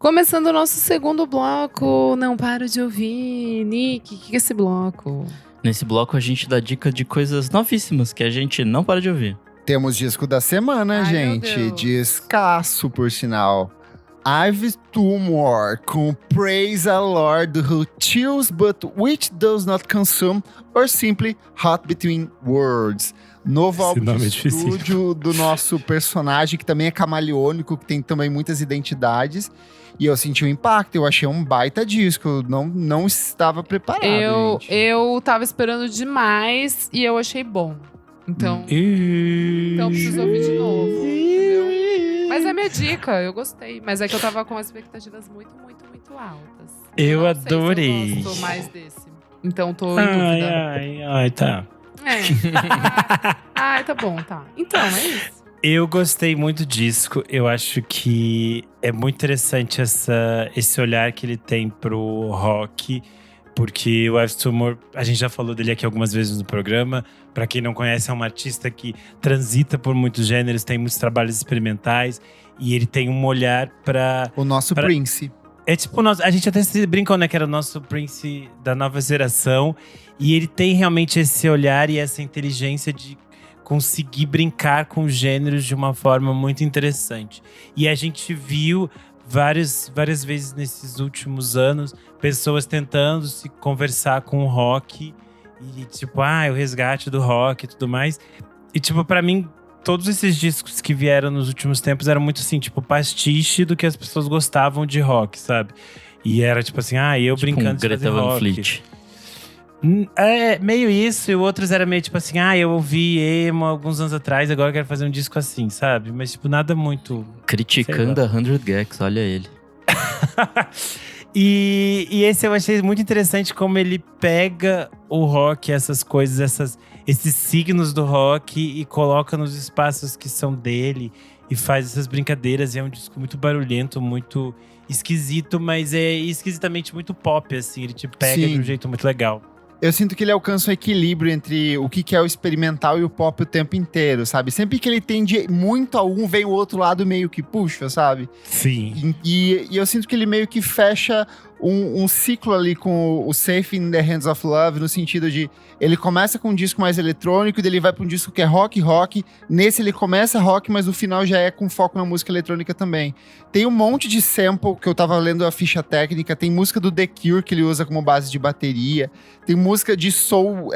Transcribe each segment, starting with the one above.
Começando o nosso segundo bloco, não paro de ouvir. Nick, o que é esse bloco? Nesse bloco a gente dá dica de coisas novíssimas que a gente não para de ouvir. Temos disco da semana, Ai, gente. Discaço, por sinal. I've Two More, com Praise a Lord Who Chills But Which Does Not Consume, or Simply Hot Between Words. Novo álbum de estúdio do nosso personagem, que também é camaleônico, que tem também muitas identidades. E eu senti o impacto, eu achei um baita disco. Eu não estava preparado, gente. Eu tava esperando demais e eu achei bom. Então eu preciso ouvir de novo, entendeu? Mas é minha dica, eu gostei. Mas é que eu tava com expectativas muito, muito, muito altas. Eu não adorei. Sei se eu gosto mais desse. Então tô em dúvida. Ai, tá. Ai, tá bom, tá. Então, é isso. Eu gostei muito do disco. Eu acho que é muito interessante esse olhar que ele tem pro rock. Porque o Yves Tumor, a gente já falou dele aqui algumas vezes no programa. Pra quem não conhece, é um artista que transita por muitos gêneros, tem muitos trabalhos experimentais. E ele tem um olhar pra… O nosso Prince. É tipo, a gente até se brincou, né? Que era o nosso Prince da nova geração. E ele tem realmente esse olhar e essa inteligência de conseguir brincar com gêneros de uma forma muito interessante. E a gente viu várias vezes nesses últimos anos pessoas tentando se conversar com o rock. E tipo, o resgate do rock e tudo mais. E tipo, pra mim, todos esses discos que vieram nos últimos tempos eram muito assim, tipo, pastiche do que as pessoas gostavam de rock, sabe? E era tipo assim, eu tipo brincando de fazer rock. Fleet. É, meio isso. E outros era meio tipo assim, eu ouvi emo alguns anos atrás, agora eu quero fazer um disco assim, sabe? Mas tipo, nada muito… Criticando a 100 Gex, olha ele. E esse eu achei muito interessante como ele pega o rock, essas coisas, esses signos do rock e coloca nos espaços que são dele e faz essas brincadeiras. E é um disco muito barulhento, muito esquisito, mas é esquisitamente muito pop, assim. Ele te pega de um jeito muito legal. Eu sinto que ele alcança um equilíbrio entre o que é o experimental e o pop o tempo inteiro, sabe? Sempre que ele tende muito a um, vem o outro lado meio que puxa, sabe? Sim. E eu sinto que ele meio que fecha um ciclo ali com o Safe in the Hands of Love, no sentido de… Ele começa com um disco mais eletrônico, e daí ele vai pra um disco que é rock. Nesse ele começa rock, mas no final já é com foco na música eletrônica também. Tem um monte de sample, que eu tava lendo a ficha técnica. Tem música do The Cure, que ele usa como base de bateria. Tem música de soul,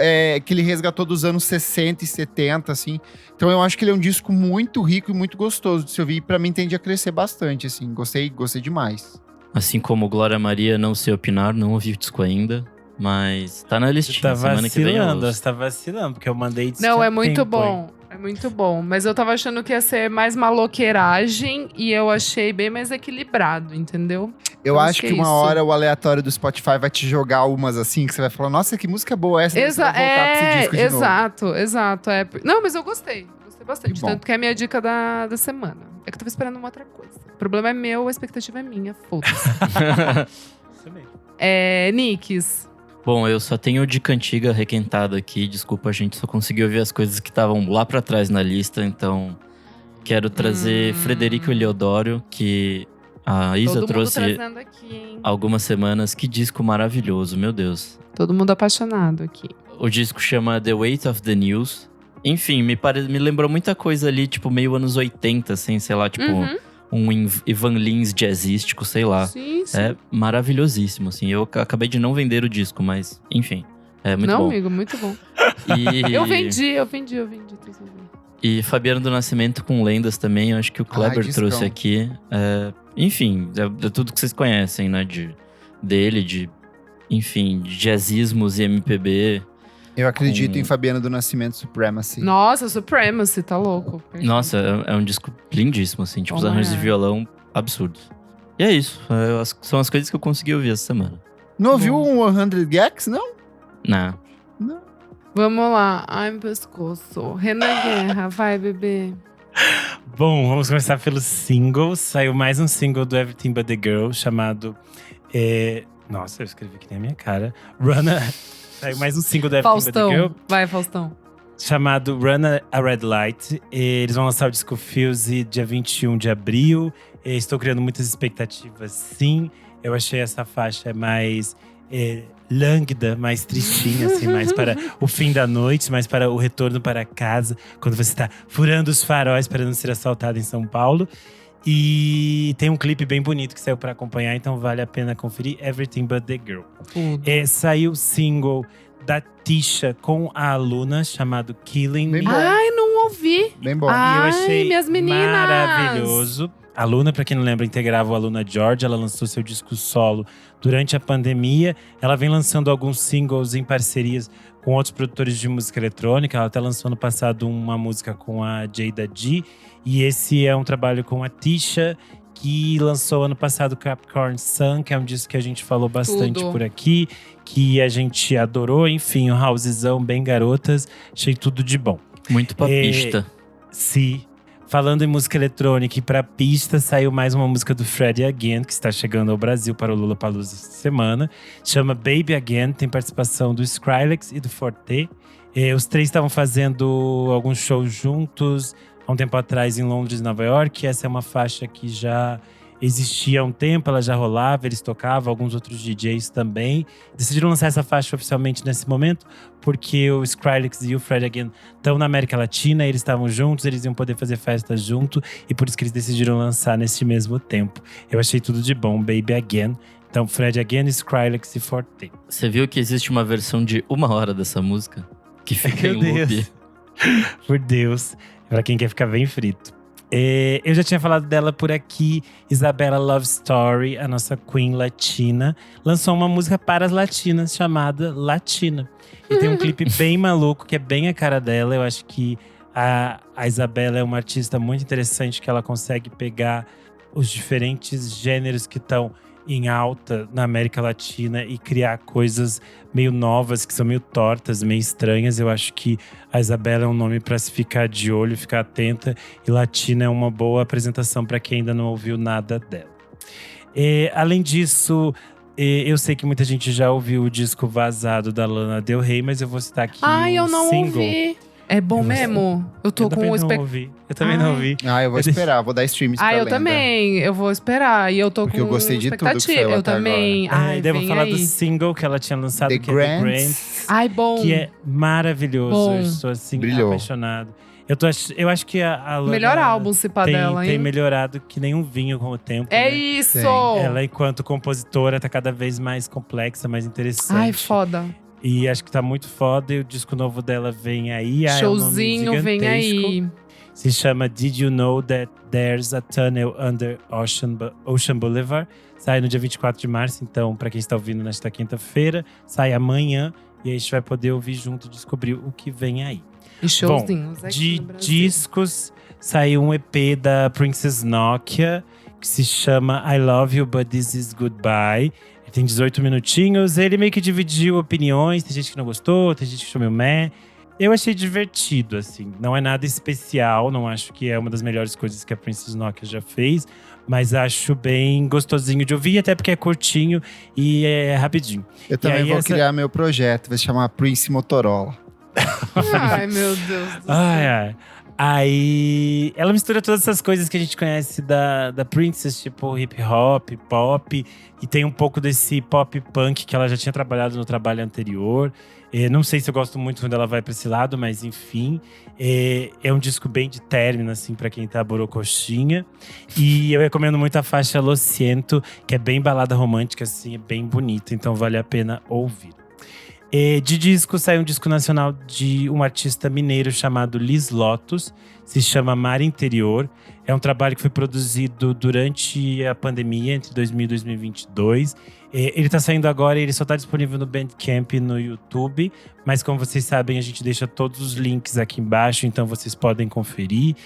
que ele resgatou dos anos 60 e 70, assim. Então eu acho que ele é um disco muito rico e muito gostoso de se ouvir. E pra mim tende a crescer bastante, assim. Gostei demais. Assim como Glória Maria, não sei opinar, não ouvi o disco ainda. Mas tá na listinha, semana que vem eu ouço. Você tá vacilando, porque eu mandei… Não, é muito bom. É muito bom. Mas eu tava achando que ia ser mais maloqueiragem e eu achei bem mais equilibrado, entendeu? Eu acho que uma hora o aleatório do Spotify vai te jogar umas assim, que você vai falar, nossa, que música boa essa. Você vai voltar pra esse disco de novo. Exato. Não, mas eu gostei. Gostei bastante. Tanto que é a minha dica da semana. É que eu tava esperando uma outra coisa. O problema é meu, a expectativa é minha. Foda-se. Isso mesmo. Nicks. Bom, eu só tenho dica antiga requentada aqui. Desculpa, a gente só conseguiu ver as coisas que estavam lá pra trás na lista. Então, quero trazer Frederico Eleodoro, que a Isa trouxe aqui, algumas semanas. Que disco maravilhoso, meu Deus. Todo mundo apaixonado aqui. O disco chama The Weight of the News. Enfim, me lembrou muita coisa ali, tipo, meio anos 80, assim, sei lá, tipo… Um Ivan Lins jazzístico, sei lá. Sim. É maravilhosíssimo, assim. Eu acabei de não vender o disco, mas, enfim. É muito bom. Não, amigo, muito bom. Eu vendi. E Fabiano do Nascimento com Lendas também. Eu acho que o Kleber trouxe aqui. Enfim, é tudo que vocês conhecem, né? De jazzismos e MPB. Eu acredito em Fabiano do Nascimento, Supremacy. Nossa, Supremacy, tá louco. Perfeito. Nossa, é um disco lindíssimo, assim. Tipo, os arranjos de violão absurdos. E é isso. São as coisas que eu consegui ouvir essa semana. Não ouviu um 100 Gex, não? Não. Vamos lá. Ai, meu pescoço. Renan Guerra, vai, bebê. Bom, vamos começar pelos singles. Saiu mais um single do Everything But The Girl, chamado… Nossa, eu escrevi aqui na minha cara. Saiu mais um single do Everything But The Girl. Vai, Faustão. chamado Run a Red Light. Eles vão lançar o disco Fuse dia 21 de abril. Estou criando muitas expectativas, sim. Eu achei essa faixa mais lânguida, mais tristinha, assim, mais para o fim da noite, mais para o retorno para casa, quando você está furando os faróis para não ser assaltado em São Paulo. E tem um clipe bem bonito que saiu para acompanhar, então vale a pena conferir. Everything But The Girl. Saiu o single da Tisha com a Aluna, chamado Killing Me. Ai, não ouvi. Bem bom. Ai, E eu achei minhas meninas. maravilhoso. A Aluna, pra quem não lembra, integrava o Aluna George. Ela lançou seu disco solo durante a pandemia. Ela vem lançando alguns singles em parcerias com outros produtores de música eletrônica. Ela até lançou no passado uma música com a Jada G. E esse é um trabalho com a Tisha, que lançou ano passado Capricorn Sun, que é um disco que a gente falou bastante por aqui, que a gente adorou. Enfim, um housezão bem garotas. Achei tudo de bom. Muito pra pista. Sim. Falando em música eletrônica e pra pista, saiu mais uma música do Fred Again, que está chegando ao Brasil para o Lollapalooza essa semana. Chama Baby Again, tem participação do Skrillex e do Forte. Os três estavam fazendo alguns shows juntos há um tempo atrás em Londres e Nova York. Essa é uma faixa que já existia há um tempo, ela já rolava, eles tocavam, alguns outros DJs também. Decidiram lançar essa faixa oficialmente nesse momento, porque o Skrillex e o Fred Again estão na América Latina, eles estavam juntos, eles iam poder fazer festa junto, e por isso que eles decidiram lançar nesse mesmo tempo. Eu achei tudo de bom, Baby Again. Então, Fred Again, Skrillex e Forte. Você viu que existe uma versão de 1 hora dessa música? Que fica em loop. Por Deus, pra quem quer ficar bem frito. Eu já tinha falado dela por aqui. Isabella Love Story, a nossa queen latina, lançou uma música para as latinas chamada Latina. E tem um clipe bem maluco, que é bem a cara dela. Eu acho que a Isabella é uma artista muito interessante, que ela consegue pegar os diferentes gêneros que estão em alta na América Latina e criar coisas meio novas, que são meio tortas, meio estranhas. Eu acho que a Isabella é um nome para se ficar de olho, ficar atenta. E Latina é uma boa apresentação para quem ainda não ouviu nada dela. Além disso, eu sei que muita gente já ouviu o disco Vazado da Lana Del Rey, mas eu vou citar aqui eu não single. ouvi. É bom mesmo? Eu tô com o Eu também não ouvi. Eu vou esperar, vou dar streams pra eu Lenda. também. Eu vou esperar. E eu tô Porque com eu gostei de tudo que saiu eu até também. agora. Devo falar do single que ela tinha lançado, que é The Grants. Ai, bom. Que é maravilhoso. Bom. Eu estou assim, Brilhou. apaixonado. Eu acho que a Lana Melhor álbum, se pá, dela, hein? tem melhorado que nem um vinho com o tempo. É né? isso! Ela, enquanto compositora, tá cada vez mais complexa, mais interessante. Ai, foda. E acho que tá muito foda. E o disco novo dela vem aí. Showzinho é um nome vem gigantesco. aí. Se chama Did You Know That There's a Tunnel Under Ocean Boulevard. Sai no dia 24 de março. Então, pra quem está ouvindo nesta quinta-feira, sai amanhã. E aí a gente vai poder ouvir junto e descobrir o que vem aí. E showzinhos aqui De no Brasil. discos, saiu um EP da Princess Nokia, que se chama I Love You But This Is Goodbye. Ele tem 18 minutinhos. Ele meio que dividiu opiniões. Tem gente que não gostou, tem gente que achou meio meh. Eu achei divertido, assim. Não é nada especial. Não acho que é uma das melhores coisas que a Princess Nokia já fez. Mas acho bem gostosinho de ouvir. Até porque é curtinho e é rapidinho. Eu também vou criar meu projeto. Vai se chamar Prince Motorola. Ai, meu Deus do céu. Ai. Aí ela mistura todas essas coisas que a gente conhece da Princess, tipo hip hop, pop, e tem um pouco desse pop punk que ela já tinha trabalhado no trabalho anterior. Não sei se eu gosto muito quando ela vai pra esse lado, mas enfim. É um disco bem de término, assim, pra quem tá borocoxinha. E eu recomendo muito a faixa Lo Siento, que é bem balada romântica, assim, é bem bonita, então vale a pena ouvir. De disco, saiu um disco nacional de um artista mineiro chamado Liz Lotus. Se chama Mar Interior. É um trabalho que foi produzido durante a pandemia, entre 2000 e 2022. Ele tá saindo agora e ele só tá disponível no Bandcamp e no YouTube. Mas como vocês sabem, a gente deixa todos os links aqui embaixo, então vocês podem conferir.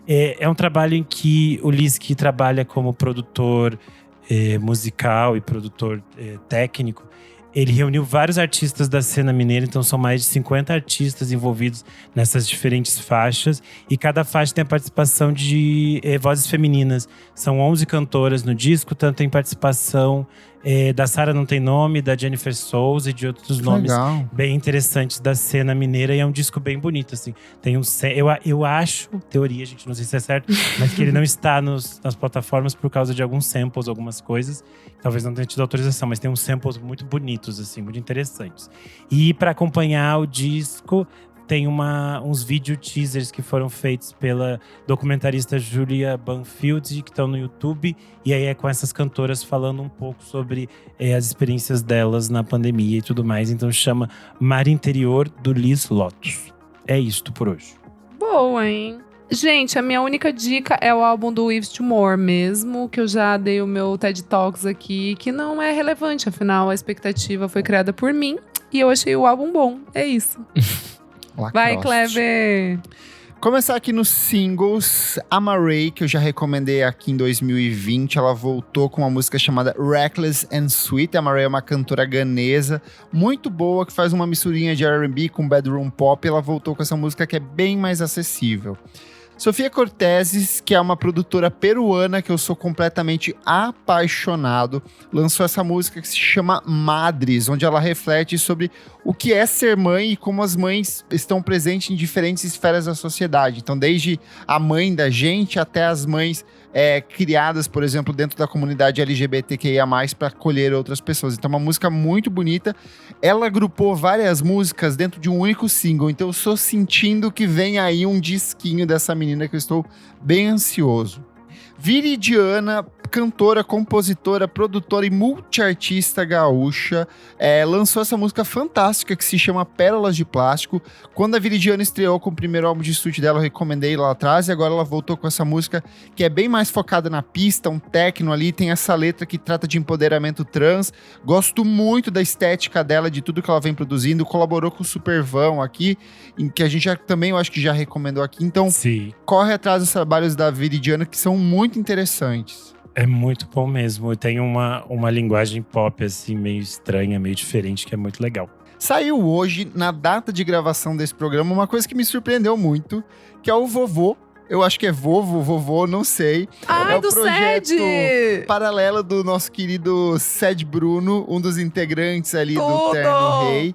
É um trabalho em que o Liz, que trabalha como produtor musical e produtor técnico, ele reuniu vários artistas da cena mineira, então são mais de 50 artistas envolvidos nessas diferentes faixas. E cada faixa tem a participação de vozes femininas. São 11 cantoras no disco, tanto tem participação Da Sarah Não Tem Nome, da Jennifer Souza e de outros nomes bem interessantes da cena mineira. E é um disco bem bonito, assim. Tem eu acho, teoria, gente, não sei se é certo, mas que ele não está nas plataformas por causa de alguns samples, algumas coisas. Talvez não tenha tido autorização, mas tem uns samples muito bonitos, assim, muito interessantes. E para acompanhar o disco, tem uns video teasers que foram feitos pela documentarista Julia Banfield, que estão no YouTube. E aí é com essas cantoras falando um pouco sobre as experiências delas na pandemia e tudo mais. Então chama Mar Interior, do Liz Lotus. É isto por hoje. Boa, hein? Gente, a minha única dica é o álbum do Yves Tumor mesmo, que eu já dei o meu TED Talks aqui, que não é relevante, afinal a expectativa foi criada por mim e eu achei o álbum bom. É isso. Vai, Kleber! Começar aqui nos singles. Amaarae, que eu já recomendei aqui em 2020, ela voltou com uma música chamada Reckless and Sweet. Amaarae é uma cantora ganesa muito boa, que faz uma misturinha de R&B com bedroom pop. Ela voltou com essa música que é bem mais acessível. Sofia Cortezes, que é uma produtora peruana que eu sou completamente apaixonado, lançou essa música que se chama Madres, onde ela reflete sobre o que é ser mãe e como as mães estão presentes em diferentes esferas da sociedade. Então, desde a mãe da gente até as mães criadas, por exemplo, dentro da comunidade LGBTQIA+, para acolher outras pessoas. Então, uma música muito bonita. Ela agrupou várias músicas dentro de um único single. Então, eu estou sentindo que vem aí um disquinho dessa menina que eu estou bem ansioso. Viridiana, cantora, compositora, produtora e multiartista gaúcha, lançou essa música fantástica que se chama Pérolas de Plástico. Quando a Viridiana estreou com o primeiro álbum de estúdio dela, eu recomendei lá atrás, e agora ela voltou com essa música que é bem mais focada na pista, um techno ali, tem essa letra que trata de empoderamento trans. Gosto muito da estética dela, de tudo que ela vem produzindo, colaborou com o Supervão aqui, em que a gente também, eu acho que já recomendou aqui, então Sim. Corre atrás dos trabalhos da Viridiana, que são muito interessantes. É muito bom mesmo. Tem uma linguagem pop, assim, meio estranha, meio diferente, que é muito legal. Saiu hoje, na data de gravação desse programa, uma coisa que me surpreendeu muito, que é o Vovô. Eu acho que é vovô, não sei. Ah, é o do projeto Sed! paralelo do nosso querido Sed Bruno, um dos integrantes ali do Terno Rei.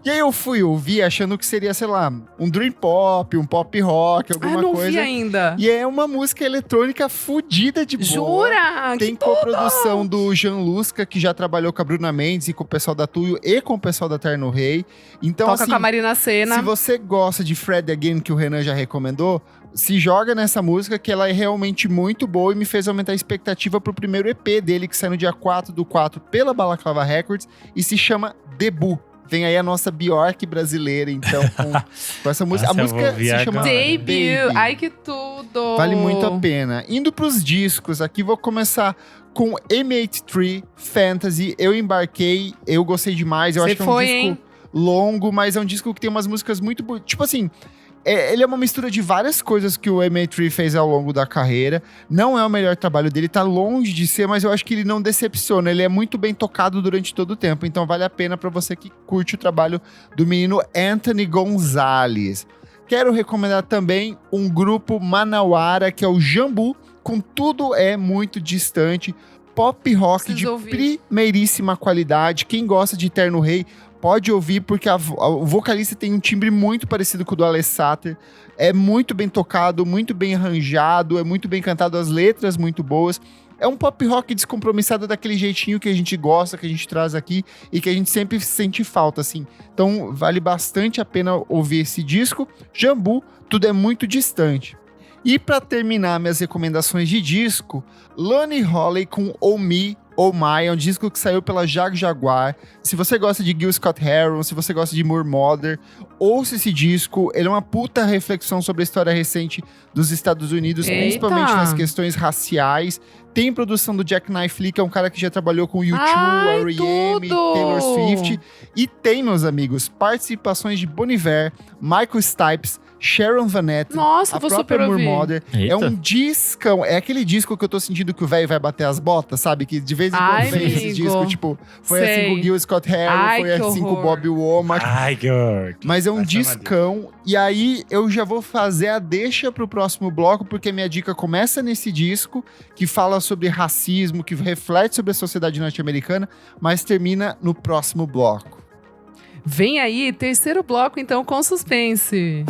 E aí eu fui ouvir achando que seria, sei lá, um dream pop, um pop rock, alguma coisa. Ah, não vi ainda. E é uma música eletrônica fodida de boa. Jura? Tem coprodução do Jean Lusca, que já trabalhou com a Bruna Mendes e com o pessoal da Tuyo e com o pessoal da Terno Rei. Então, toca assim, com a Marina Sena. Se você gosta de Fred Again, que o Renan já recomendou, se joga nessa música, que ela é realmente muito boa e me fez aumentar a expectativa pro primeiro EP dele, que sai no dia 4/4 pela Balaclava Records e se chama Debut. Vem aí a nossa Bjork brasileira, então, com essa música. Nossa, a música se chama Debut. Ai, que tudo! Vale muito a pena. Indo pros discos, aqui vou começar com M83 Fantasy. Eu embarquei, eu gostei demais. Eu acho que é um disco longo, mas é um disco que tem umas músicas muito bonitas. Tipo assim, ele é uma mistura de várias coisas que o M83 fez ao longo da carreira. Não é o melhor trabalho dele, tá longe de ser, mas eu acho que ele não decepciona. Ele é muito bem tocado durante todo o tempo, então vale a pena pra você que curte o trabalho do menino Anthony Gonzalez. Quero recomendar também um grupo manauara, que é o Jambu, com Tudo É Muito Distante, pop rock de primeiríssima qualidade. Quem gosta de Terno Rei pode ouvir, porque o vocalista tem um timbre muito parecido com o do Alê Sater. É muito bem tocado, muito bem arranjado, é muito bem cantado, as letras muito boas. É um pop rock descompromissado daquele jeitinho que a gente gosta, que a gente traz aqui e que a gente sempre sente falta, assim. Então, vale bastante a pena ouvir esse disco. Jambu, Tudo É Muito Distante. E para terminar minhas recomendações de disco, Lonnie Holley com Oh Me, Oh My, é um disco que saiu pela Jaguar. Se você gosta de Gil Scott-Heron, se você gosta de Moore Mother, ouça esse disco. Ele é uma puta reflexão sobre a história recente dos Estados Unidos, principalmente nas questões raciais. Tem produção do Jack Knife Lee, que é um cara que já trabalhou com U2, R.E.M., Taylor Swift. E tem, meus amigos, participações de Bon Iver, Michael Stipe, Sharon Van Etten, Nossa, a vou própria super ouvir. Mother. É um discão. É aquele disco que eu tô sentindo que o velho vai bater as botas, sabe? Que de vez em quando vem esse disco, tipo... Foi assim com o Gil Scott Heron, foi assim com o Bobby Womack. Ai, que horror. Mas é um discão. E aí, eu já vou fazer a deixa pro próximo bloco, porque minha dica começa nesse disco, que fala sobre racismo, que reflete sobre a sociedade norte-americana, mas termina no próximo bloco. Vem aí, terceiro bloco, então, com suspense.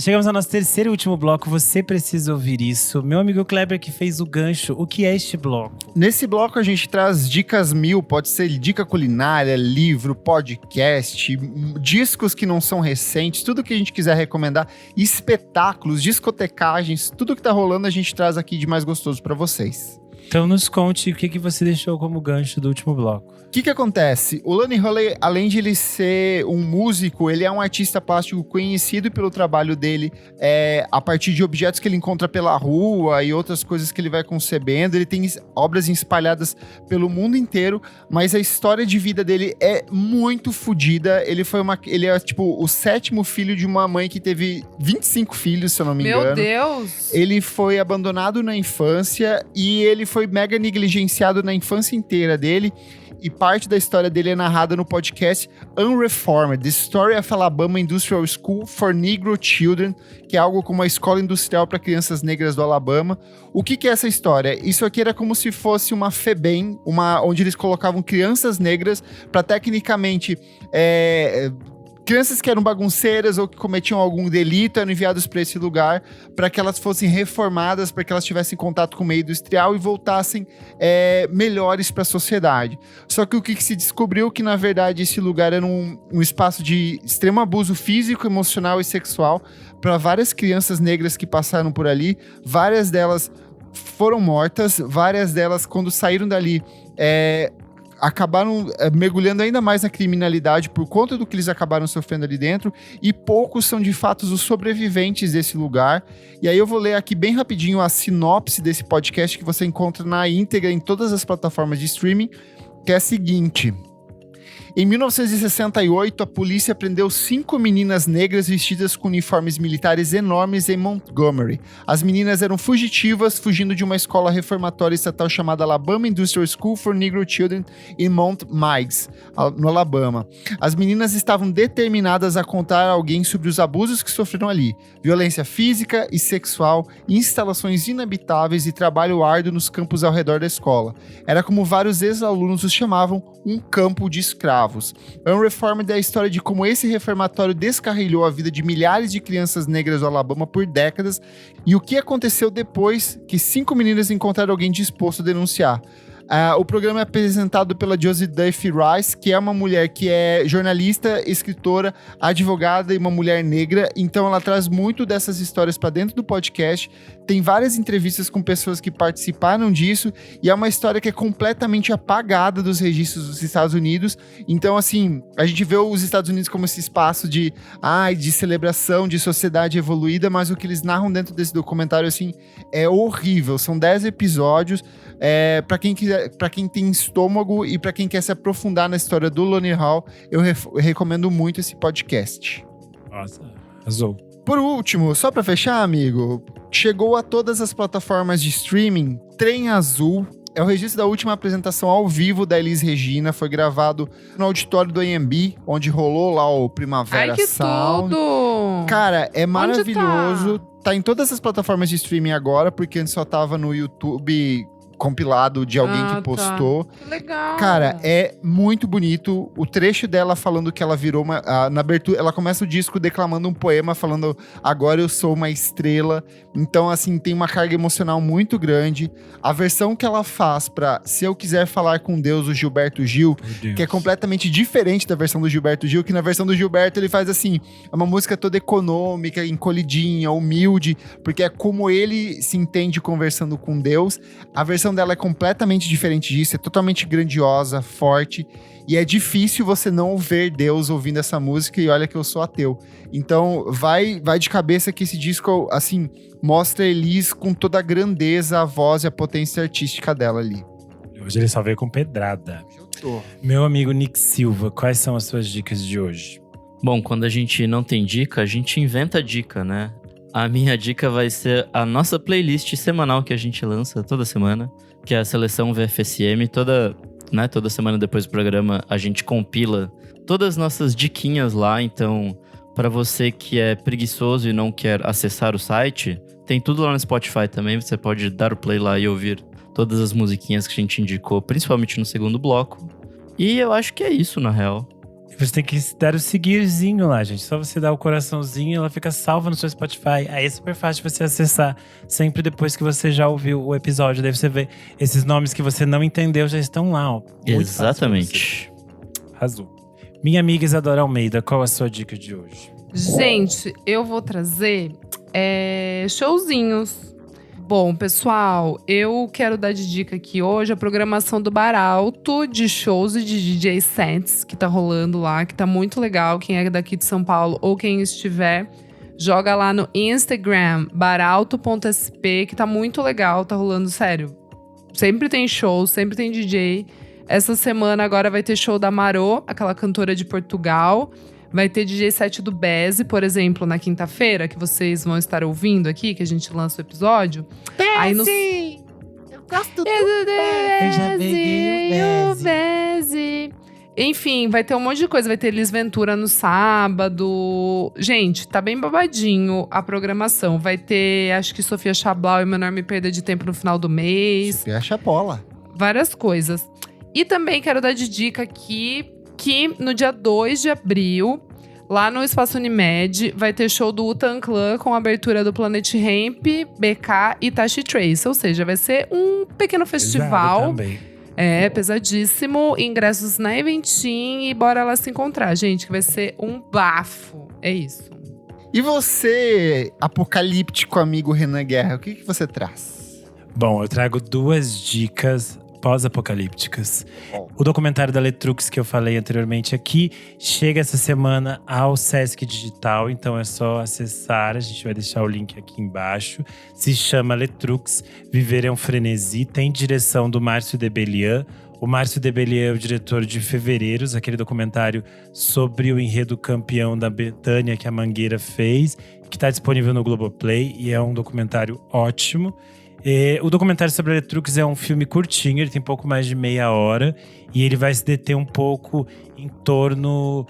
Chegamos ao nosso terceiro e último bloco. Você precisa ouvir isso. Meu amigo Kleber que fez o gancho. O que é este bloco? Nesse bloco a gente traz dicas 1000. Pode ser dica culinária, livro, podcast, discos que não são recentes. Tudo que a gente quiser recomendar. Espetáculos, discotecagens. Tudo que tá rolando a gente traz aqui de mais gostoso pra vocês. Então nos conte o que você deixou como gancho do último bloco. O que acontece? O Lonnie Holley, além de ele ser um músico, ele é um artista plástico conhecido pelo trabalho dele a partir de objetos que ele encontra pela rua e outras coisas que ele vai concebendo. Ele tem obras espalhadas pelo mundo inteiro, mas a história de vida dele é muito fodida. Ele é tipo o 7º filho de uma mãe que teve 25 filhos, se eu não me engano. Meu Deus! Ele foi abandonado na infância e ele foi mega negligenciado na infância inteira dele. E parte da história dele é narrada no podcast Unreformed, The Story of Alabama Industrial School for Negro Children, que é algo como uma escola industrial para crianças negras do Alabama. O que é essa história? Isso aqui era como se fosse uma FEBEM, onde eles colocavam crianças negras para tecnicamente... crianças que eram bagunceiras ou que cometiam algum delito eram enviadas para esse lugar para que elas fossem reformadas, para que elas tivessem contato com o meio industrial e voltassem melhores para a sociedade. Só que o que se descobriu que, na verdade, esse lugar era um espaço de extremo abuso físico, emocional e sexual para várias crianças negras que passaram por ali. Várias delas foram mortas, várias delas, quando saíram dali... acabaram mergulhando ainda mais na criminalidade por conta do que eles acabaram sofrendo ali dentro, e poucos são de fato os sobreviventes desse lugar. E aí eu vou ler aqui bem rapidinho a sinopse desse podcast que você encontra na íntegra em todas as plataformas de streaming, que é a seguinte: em 1968, a polícia prendeu 5 meninas negras vestidas com uniformes militares enormes em Montgomery. As meninas eram fugitivas, fugindo de uma escola reformatória estatal chamada Alabama Industrial School for Negro Children em Mount Meigs, no Alabama. As meninas estavam determinadas a contar a alguém sobre os abusos que sofreram ali: violência física e sexual, instalações inabitáveis e trabalho árduo nos campos ao redor da escola. Era como vários ex-alunos os chamavam, um campo de escravos. Unreformed é a história de como esse reformatório descarrilhou a vida de milhares de crianças negras do Alabama por décadas e o que aconteceu depois que 5 meninas encontraram alguém disposto a denunciar. O programa é apresentado pela Josie Duffy Rice, que é uma mulher que é jornalista, escritora, advogada e uma mulher negra. Então ela traz muito dessas histórias para dentro do podcast. Tem várias entrevistas com pessoas que participaram disso e é uma história que é completamente apagada dos registros dos Estados Unidos. Então, assim, a gente vê os Estados Unidos como esse espaço de celebração, de sociedade evoluída, mas o que eles narram dentro desse documentário, assim, é horrível. São 10 episódios. Para quem tem estômago e para quem quer se aprofundar na história do Lonnie Hall, eu recomendo muito esse podcast. Nossa, arrasou. Por último, só para fechar, amigo, chegou a todas as plataformas de streaming Trem Azul. É o registro da última apresentação ao vivo da Elis Regina. Foi gravado no auditório do AMB, onde rolou lá o Primavera Sound. Tudo! Cara, é maravilhoso. Tá em todas as plataformas de streaming agora, porque antes só tava no YouTube compilado de alguém que postou. Tá. Que legal. Cara, é muito bonito. O trecho dela falando que ela virou na abertura, ela começa o disco declamando um poema falando: agora eu sou uma estrela. Então, assim, tem uma carga emocional muito grande. A versão que ela faz pra Se Eu Quiser Falar com Deus, o Gilberto Gil, que é completamente diferente da versão do Gilberto Gil, que na versão do Gilberto ele faz assim, é uma música toda econômica, encolhidinha, humilde, porque é como ele se entende conversando com Deus. A versão dela é completamente diferente disso, é totalmente grandiosa, forte, e é difícil você não ver Deus ouvindo essa música, e olha que eu sou ateu. Então vai de cabeça que esse disco, assim, mostra Elis com toda a grandeza, a voz e a potência artística dela ali. Hoje ele só veio com pedrada. Gosto! Meu amigo Nick Silva, quais são as suas dicas de hoje? Bom, quando a gente não tem dica, a gente inventa dica, né? A minha dica vai ser a nossa playlist semanal que a gente lança toda semana, que é a Seleção VFSM. Toda semana depois do programa, a gente compila todas as nossas diquinhas lá. Então, para você que é preguiçoso e não quer acessar o site, tem tudo lá no Spotify também. Você pode dar o play lá e ouvir todas as musiquinhas que a gente indicou, principalmente no segundo bloco. E eu acho que é isso, na real. Você tem que dar o seguirzinho lá, gente. Só você dar o coraçãozinho, ela fica salva no seu Spotify. Aí é super fácil de você acessar sempre depois que você já ouviu o episódio. Daí você vê esses nomes que você não entendeu já estão lá, ó. Muito exatamente. Arrasou. Minha amiga Isadora Almeida, qual a sua dica de hoje? Gente, eu vou trazer showzinhos. Bom, pessoal, eu quero dar de dica aqui hoje a programação do Bar Alto de shows e de DJ sets que tá rolando lá, que tá muito legal. Quem é daqui de São Paulo ou quem estiver, joga lá no Instagram, baralto.sp, que tá muito legal, tá rolando, sério. Sempre tem show, sempre tem DJ. Essa semana agora vai ter show da Marô, aquela cantora de Portugal. Vai ter DJ set do Beze, por exemplo, na quinta-feira, que vocês vão estar ouvindo aqui, que a gente lança o episódio. Beze! Eu gosto do Beze! Eu já peguei o Beze. Enfim, vai ter um monte de coisa. Vai ter Elis Ventura no sábado. Gente, tá bem babadinho a programação. Vai ter, acho que Sofia Chablau e uma enorme perda de tempo no final do mês. Sofia Chapola. Várias coisas. E também quero dar de dica aqui que no dia 2 de abril, lá no Espaço Unimed, vai ter show do Wu-Tang Clan com a abertura do Planet Hemp, BK e Tashi Trace. Ou seja, vai ser um pequeno festival. Pesadíssimo. Ingressos na Eventim e bora lá se encontrar, gente, que vai ser um bafo. É isso. E você, apocalíptico amigo Renan Guerra, o que você traz? Bom, eu trago 2 dicas pós-apocalípticas. O documentário da Letrux que eu falei anteriormente aqui chega essa semana ao Sesc Digital, então é só acessar, a gente vai deixar o link aqui embaixo. Se chama Letrux, Viver é um Frenesi, tem direção do Márcio Debelian. O Márcio Debelian é o diretor de Fevereiros, aquele documentário sobre o enredo campeão da Betânia que a Mangueira fez, que está disponível no Globoplay e é um documentário ótimo. O documentário sobre a Letrux é um filme curtinho, ele tem pouco mais de meia hora e ele vai se deter um pouco em torno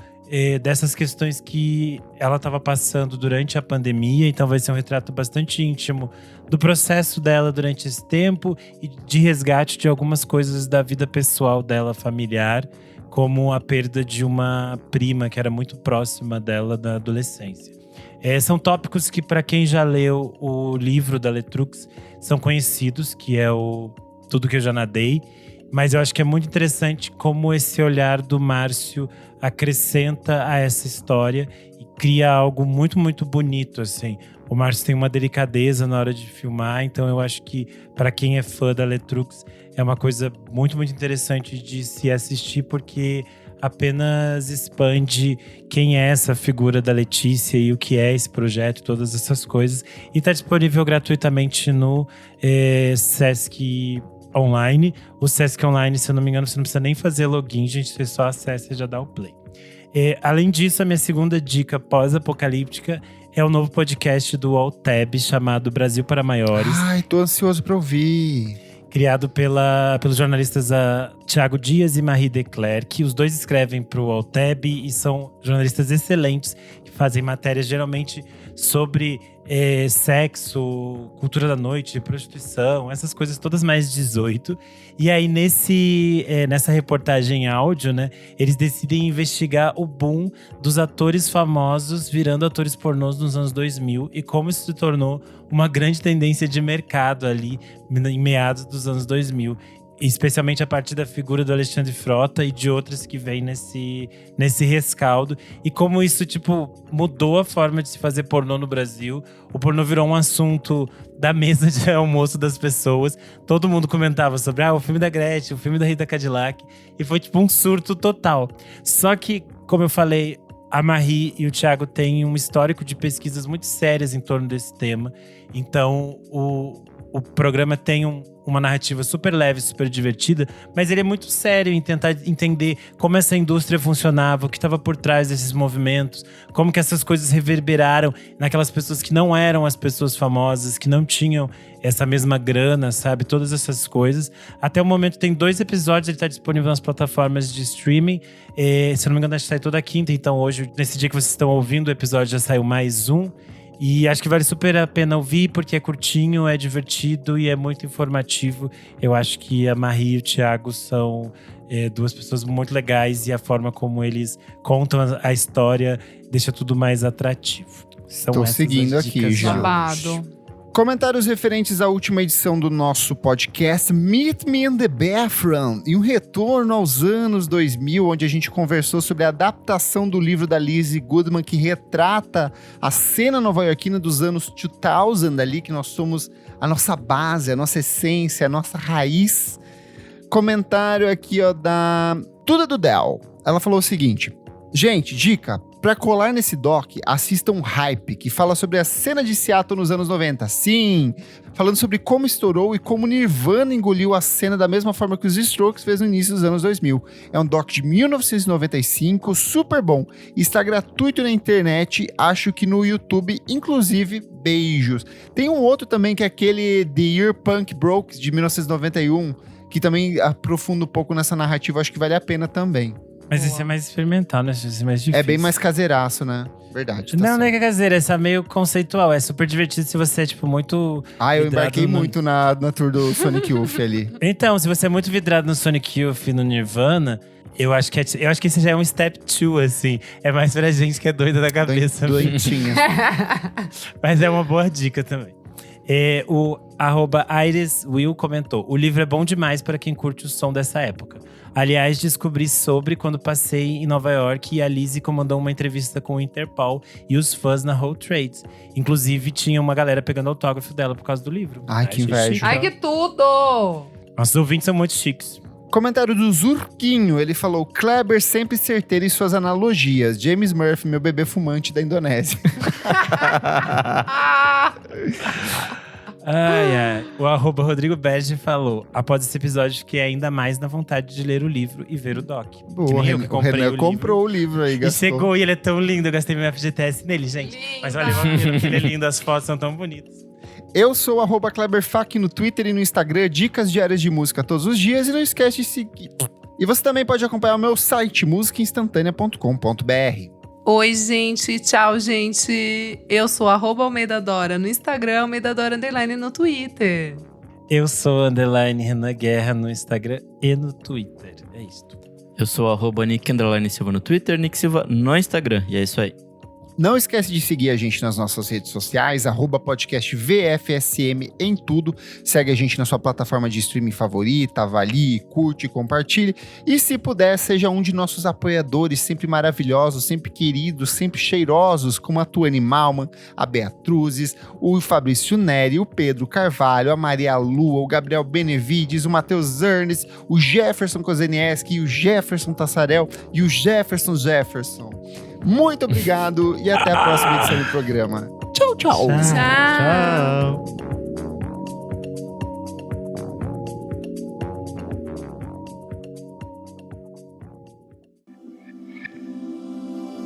dessas questões que ela estava passando durante a pandemia. Então vai ser um retrato bastante íntimo do processo dela durante esse tempo e de resgate de algumas coisas da vida pessoal dela, familiar, como a perda de uma prima que era muito próxima dela da adolescência. São tópicos que, para quem já leu o livro da Letrux, são conhecidos, que é o Tudo Que Eu Já Nadei. Mas eu acho que é muito interessante como esse olhar do Márcio acrescenta a essa história e cria algo muito, muito bonito, assim. O Márcio tem uma delicadeza na hora de filmar, então eu acho que, para quem é fã da Letrux, é uma coisa muito, muito interessante de se assistir, porque apenas expande quem é essa figura da Letícia e o que é esse projeto, todas essas coisas. E está disponível gratuitamente no Sesc Online. O Sesc Online, se eu não me engano, você não precisa nem fazer login, gente, você só acessa e já dá o play. Além disso, a minha segunda dica pós-apocalíptica é o novo podcast do Altab, chamado Brasil para Maiores. Ai, tô ansioso para ouvir. Criado pelos jornalistas Thiago Dias e Marie Declercq. Os dois escrevem para o Altab e são jornalistas excelentes que fazem matérias geralmente sobre sexo, cultura da noite, prostituição, essas coisas todas mais 18. E aí nessa reportagem áudio, né, eles decidem investigar o boom dos atores famosos virando atores pornôs nos anos 2000 e como isso se tornou uma grande tendência de mercado ali em meados dos anos 2000. Especialmente a partir da figura do Alexandre Frota e de outras que vêm nesse rescaldo. E como isso, mudou a forma de se fazer pornô no Brasil. O pornô virou um assunto da mesa de almoço das pessoas. Todo mundo comentava sobre o filme da Gretchen, o filme da Rita Cadillac. E foi um surto total. Só que, como eu falei, a Marie e o Thiago têm um histórico de pesquisas muito sérias em torno desse tema. Então, o programa tem uma narrativa super leve, super divertida, mas ele é muito sério em tentar entender como essa indústria funcionava, o que estava por trás desses movimentos, como que essas coisas reverberaram naquelas pessoas que não eram as pessoas famosas, que não tinham essa mesma grana, sabe? Todas essas coisas. Até o momento tem 2 episódios, ele está disponível nas plataformas de streaming. Se eu não me engano, acho que sai toda quinta. Então hoje, nesse dia que vocês estão ouvindo o episódio, já saiu mais um. E acho que vale super a pena ouvir, porque é curtinho, é divertido e é muito informativo. Eu acho que a Marie e o Thiago são 2 pessoas muito legais. E a forma como eles contam a história deixa tudo mais atrativo. Estou seguindo aqui, já. Comentários referentes à última edição do nosso podcast Meet Me in the Bathroom e um retorno aos anos 2000, onde a gente conversou sobre a adaptação do livro da Lizzie Goodman, que retrata a cena nova-iorquina dos anos 2000 ali, que nós somos a nossa base, a nossa essência, a nossa raiz. Comentário aqui, ó, da Tuda do Del. Ela falou o seguinte: gente, dica, pra colar nesse doc, assistam Hype, que fala sobre a cena de Seattle nos anos 90. Sim, falando sobre como estourou e como Nirvana engoliu a cena da mesma forma que os Strokes fez no início dos anos 2000. É um doc de 1995, super bom. Está gratuito na internet, acho que no YouTube, inclusive, beijos. Tem um outro também, que é aquele The Year Punk Broke, de 1991, que também aprofunda um pouco nessa narrativa, acho que vale a pena também. Mas esse é mais experimental, né? Esse é mais difícil. É bem mais caseiraço, né? Verdade. Não, não é que é caseira, esse é meio conceitual. É super divertido se você é, tipo, muito… eu embarquei muito na tour do Sonic Youth ali. Então, se você é muito vidrado no Sonic Youth e no Nirvana, eu acho que esse já é um step 2, assim. É mais pra gente que é doida da cabeça. Doentinha. Mas é uma boa dica também. O @IrisWill comentou: o livro é bom demais para quem curte o som dessa época. Aliás, descobri sobre quando passei em Nova York e a Lizzie comandou uma entrevista com o Interpol e os fãs na Whole Trades. Inclusive, tinha uma galera pegando autógrafo dela por causa do livro. Ai, que inveja. Chique. Ai, que tudo! Nossos ouvintes são muito chiques. Comentário do Zurquinho, ele falou: Kleber sempre certeiro em suas analogias. James Murphy, meu bebê fumante da Indonésia. O @Rodrigo Bege falou: após esse episódio, fiquei ainda mais na vontade de ler o livro e ver o doc. Boa, o Renan comprou o livro aí, gastou. E chegou, e ele é tão lindo, eu gastei meu FGTS nele, gente. Linda. Mas olha, ele é lindo, as fotos são tão bonitas. Eu sou o @KleberFac no Twitter e no Instagram, dicas diárias de música todos os dias, e não esquece de seguir. E você também pode acompanhar o meu site, musicainstantanea.com.br. Oi, gente. Tchau, gente. Eu sou @AlmeidaDora no Instagram, AlmeidaDora _ no Twitter. Eu sou _Renan Guerra no Instagram e no Twitter. É isso. Eu sou @Nick_Silva no Twitter, Nick Silva no Instagram. E é isso aí. Não esquece de seguir a gente nas nossas redes sociais, @podcastvfsm em tudo. Segue a gente na sua plataforma de streaming favorita, avalie, curte, compartilhe. E se puder, seja um de nossos apoiadores, sempre maravilhosos, sempre queridos, sempre cheirosos, como a Tuane Malman, a Beatruzes, o Fabrício Neri, o Pedro Carvalho, a Maria Lua, o Gabriel Benevides, o Matheus Ernest, o Jefferson Kozenieski, o Jefferson Tassarel e o Jefferson. Muito obrigado e até a próxima edição do programa. Tchau, tchau. Tchau.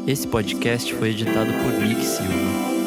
Esse podcast foi editado por Nick Silva.